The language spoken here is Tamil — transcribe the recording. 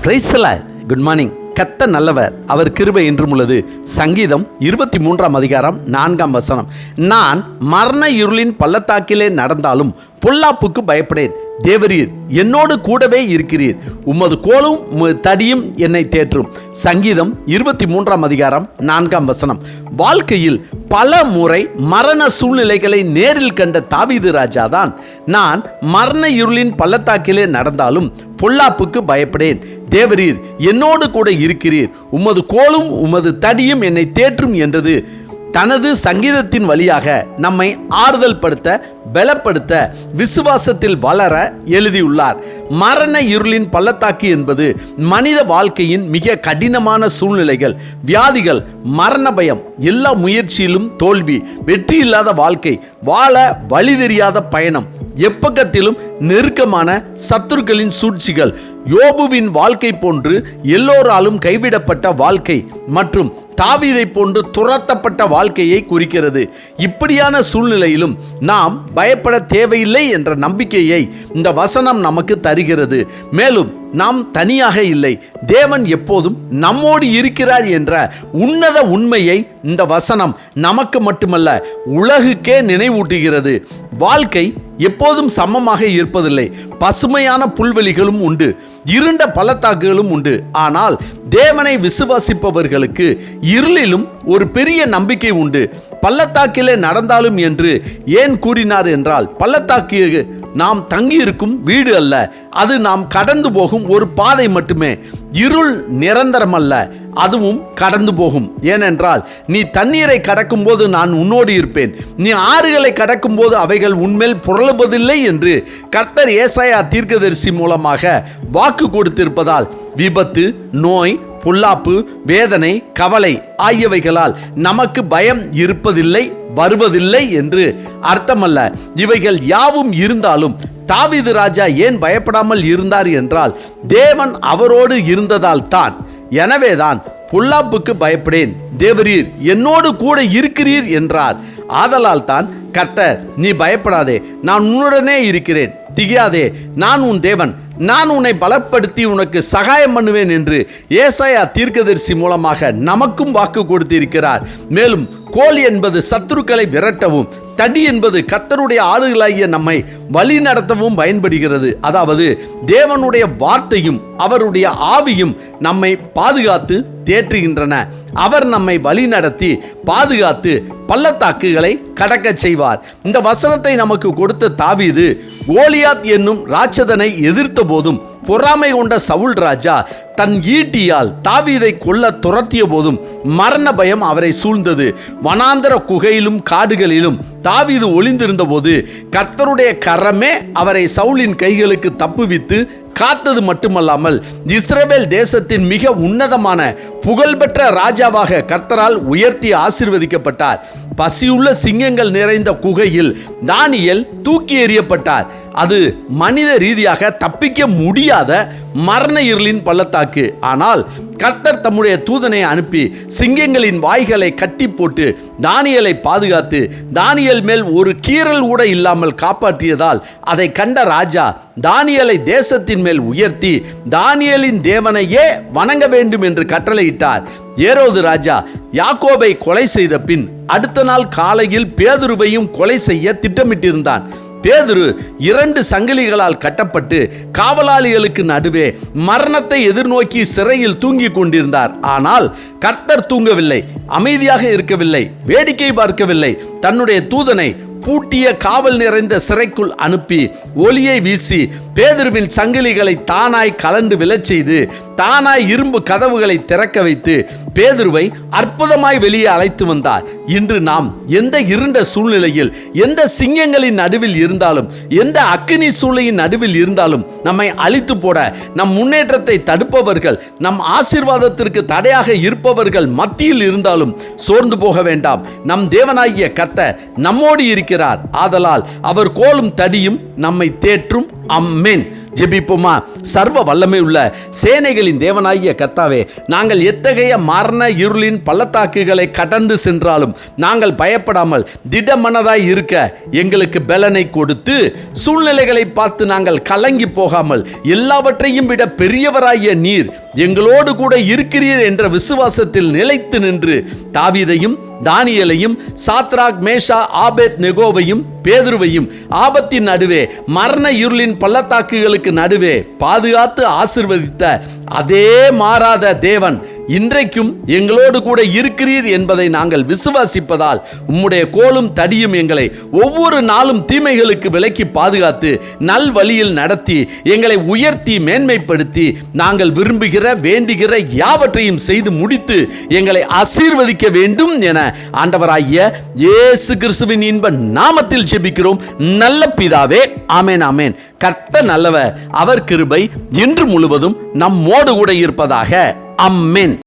Praise the Lord. Good morning. கர்த்தர் நல்லவர், அவர் கிருபை என்றும் உள்ளது. சங்கீதம் 23 அதிகாரம் 4 நான் மரண இருளின் பள்ளத்தாக்கிலே நடந்தாலும் பொல்லாப்புக்கு பயப்படேன். தேவரீர் என்னோடு கூடவே இருக்கிறீர். உமது கோலும் தடியும் என்னை தேற்றும். சங்கீதம் 23 அதிகாரம் 4 வாழ்க்கையில் பல முறை மரண சூழ்நிலைகளை நேரில் கண்ட தாவீது ராஜாதான் நான் மரண இருளின் பள்ளத்தாக்கிலே நடந்தாலும் பொல்லாப்புக்கு பயப்படேன். தேவரீர் என்னோடு கூட இருக்கிறீர். உமது கோலும் உமது தடியும் என்னை தேற்றும் என்றது தனது சங்கீதத்தின் வழியாக நம்மை ஆறுதல் படுத்த, பலப்படுத்த, விசுவாசத்தில் வளர எழுதியுள்ளார். மரண இருளின் பள்ளத்தாக்கு என்பது மனித வாழ்க்கையின் மிக கடினமான சூழ்நிலைகள், வியாதிகள், மரண பயம், எல்லா முயற்சியிலும் தோல்வி, வெற்றி இல்லாத வாழ்க்கை, வாழ வழி தெரியாத பயணம், எப்பக்கத்திலும் நெருக்கமான சத்துருக்களின் சூழ்ச்சிகள், யோபுவின் வாழ்க்கை போன்று எல்லோராலும் கைவிடப்பட்ட வாழ்க்கை மற்றும் தாவீதை போன்று துரத்தப்பட்ட வாழ்க்கையை குறிக்கிறது. இப்படியான சூழ்நிலையிலும் நாம் பயப்பட தேவையில்லை என்ற நம்பிக்கையை இந்த வசனம் நமக்கு தருகிறது. மேலும் நாம் தனியாக இல்லை, தேவன் எப்போதும் நம்மோடு இருக்கிறார் என்ற உன்னத உண்மையை இந்த வசனம் நமக்கு மட்டுமல்ல உலகுக்கே நினைவூட்டுகிறது. வாழ்க்கை எப்போதும் சமமாக இருப்பதில்லை. பசுமையான புல்வெளிகளும் உண்டு, இருண்ட பள்ளத்தாக்குகளும் உண்டு. ஆனால் தேவனை விசுவாசிப்பவர்களுக்கு இருளிலும் ஒரு பெரிய நம்பிக்கை உண்டு. பள்ளத்தாக்கிலே நடந்தாலும் என்று ஏன் கூறினார் என்றால், பள்ளத்தாக்கு நாம் தங்கியிருக்கும் வீடு அல்ல, அது நாம் கடந்து போகும் ஒரு பாதை மட்டுமே. இருள் நிரந்தரமல்ல, அதுவும் கடந்து போகும். ஏனென்றால் நீ தண்ணீரை கடக்கும் போது நான் உன்னோடு இருப்பேன், நீ ஆறுகளை கடக்கும் போது அவைகள் உன்மேல் புரளுவதில்லை என்று கர்த்தர் ஏசாயா தீர்க்கதரிசி மூலமாக வாக்கு கொடுத்திருப்பதால் விபத்து, நோய், பொல்லாப்பு, வேதனை, கவலை ஆகியவைகளால் நமக்கு பயம் இருப்பதில்லை, வருவதில்லை என்று அர்த்தமல்ல. இவைகள் யாவும் இருந்தாலும் தாவீது ராஜா ஏன் பயப்படாமல் இருந்தார் என்றால், தேவன் அவரோடு இருந்ததால் தான். எனவேதான் பொல்லாப்புக்கு பயப்படேன், தேவரீர் என்னோடு கூட இருக்கிறீர் என்றார். ஆதலால் தான் கர்த்தர், நீ பயப்படாதே, நான் உன்னுடனே இருக்கிறேன், திகையாதே, நான் உன் தேவன், நான் உன்னை பலப்படுத்தி உனக்கு சகாயம் பண்ணுவேன் என்று ஏசாயா தீர்க்கதரிசி மூலமாக நமக்கும் வாக்கு கொடுத்திருக்கிறார். மேலும் கோல் என்பது சத்துருக்களை விரட்டவும், தடி என்பது கர்த்தருடைய ஆளுகளாகிய நம்மை வழி நடத்தவும் பயன்படுகிறது. அதாவது தேவனுடைய வார்த்தையும் அவருடைய ஆவியும் நம்மை பாதுகாத்து தேற்றுகின்றன. அவர் நம்மை வழி நடத்தி பாதுகாத்து பள்ளத்தாக்குகளை கடக்க செய்வார். இந்த வசனத்தை நமக்கு கொடுத்த தாவீது கோலியாத் என்னும் ராட்சதனை எதிர்த்த போதும், பொறாமை கொண்ட சவுல் ராஜா தன் ஈட்டியால் தாவீதை கொல்ல துரத்திய போதும் மரண பயம் அவரை சூழ்ந்தது. வனாந்தர குகையிலும் காடுகளிலும் தாவீது ஒளிந்திருந்த போது கர்த்தருடைய கரமே அவரை சவுலின் கைகளுக்கு தப்புவித்து காத்தது மட்டுமல்லாமல் இஸ்ரவேல் தேசத்தின் மிக உன்னதமான புகழ்பெற்ற ராஜாவாக கர்த்தரால் உயர்த்தி ஆசீர்வதிக்கப்பட்டார். பசியுள்ள சிங்கங்கள் நிறைந்த குகையில் தானியேல் தூக்கி எறியப்பட்டார். அது மனித ரீதியாக தப்பிக்க முடியாத மரண இருளின் பள்ளத்தாக்கு. ஆனால் கர்த்தர் தம்முடைய தூதனை அனுப்பி சிங்கங்களின் வாய்களை கட்டி போட்டு தானியேலை பாதுகாத்து தானியேல் மேல் ஒரு கீறல் கூட இல்லாமல் காப்பாற்றியதால் அதை கண்ட ராஜா தானியேலை தேசத்தின் மேல் உயர்த்தி தானியேலின் தேவனையே வணங்க வேண்டும் என்று கட்டளையிட்டார். ஏரோது ராஜா யாக்கோபை கொலை செய்த பின் அடுத்த நாள் காலையில் பேதுருவையும் கொலை செய்ய திட்டமிட்டிருந்தான். பேதுரு 2 சங்கிலிகளால் கட்டப்பட்டு காவலாளிகளுக்கு நடுவே மரணத்தை எதிர்நோக்கி சிறையில் தூங்கிக் கொண்டிருந்தார். ஆனால் கர்த்தர் தூங்கவில்லை, அமைதியாக இருக்கவில்லை, வேடிக்கை பார்க்கவில்லை. தன்னுடைய தூதனை பூட்டிய காவல் நிறைந்த சிறைக்குள் அனுப்பி ஒளியை வீசி பேதுருவின் சங்கிலிகளை தானாய் கலண்டு விழச் செய்து தானாய் இரும்பு கதவுகளை திறக்க வைத்து பேதுருவை அற்புதமாய் வெளியே அழைத்து வந்தார். இன்று நாம் எந்த இருண்ட சூழ்நிலையில், எந்த சிங்கங்களின் நடுவில் இருந்தாலும், எந்த அக்கினி சூளையின் நடுவில் இருந்தாலும், நம்மை அழித்து போட, நம் முன்னேற்றத்தை தடுப்பவர்கள், நம் ஆசீர்வாதத்திற்கு தடையாக இருப்பவர்கள் மத்தியில் இருந்தாலும் சோர்ந்து போக வேண்டாம். நம் தேவனாகிய கர்த்தர் நம்மோடு இருக்கிறார். ஆதலால் அவர் கோலும் தடியும் நம்மை தேற்றும். அம்மேன். ஜெபிப்போமா? சர்வ வல்லமை உள்ள சேனைகளின் தேவனாகிய கர்த்தாவே, நாங்கள் எத்தகைய மரண இருளின் பள்ளத்தாக்குகளை கடந்து சென்றாலும் நாங்கள் பயப்படாமல் திடமனதாய் இருக்க எங்களுக்கு பலனை கொடுத்து, சூழ்நிலைகளை பார்த்து நாங்கள் கலங்கி போகாமல் எல்லாவற்றையும் விட பெரியவராகிய நீர் எங்களோடு கூட இருக்கிறீர் என்ற விசுவாசத்தில் நிலைத்து நின்று தாவீதையும் தானியேலையும் சாத்ராக் மேஷா ஆபேத் நெகோவையும் பேதுருவையும் ஆபத்தின் நடுவே மரண இருளின் பள்ளத்தாக்குகளுக்கு நடுவே பாதுகாத்து ஆசீர்வதித்த அதே மாறாத தேவன் இன்றைக்கும் எங்களோடு கூட இருக்கிறீர் என்பதை நாங்கள் விசுவாசிப்பதால் உம்முடைய கோலும் தடியும் எங்களை ஒவ்வொரு நாளும் தீமைகளுக்கு விலக்கி பாதுகாத்து நல் வழியில் நடத்தி எங்களை உயர்த்தி மேன்மைப்படுத்தி நாங்கள் விரும்புகிற வேண்டுகிற யாவற்றையும் செய்து முடித்து எங்களை ஆசீர்வதிக்க வேண்டும் என ஆண்டவராகிய இயேசு கிறிஸ்துவின் இன்ப நாமத்தில் ஜெபிக்கிறோம் நல்ல பிதாவே. ஆமென், ஆமென். கர்த்தர் நல்லவர், அவர் கிருபை இன்று முழுவதும் நம்மோடு கூட இருப்பதாக. ஆமென்.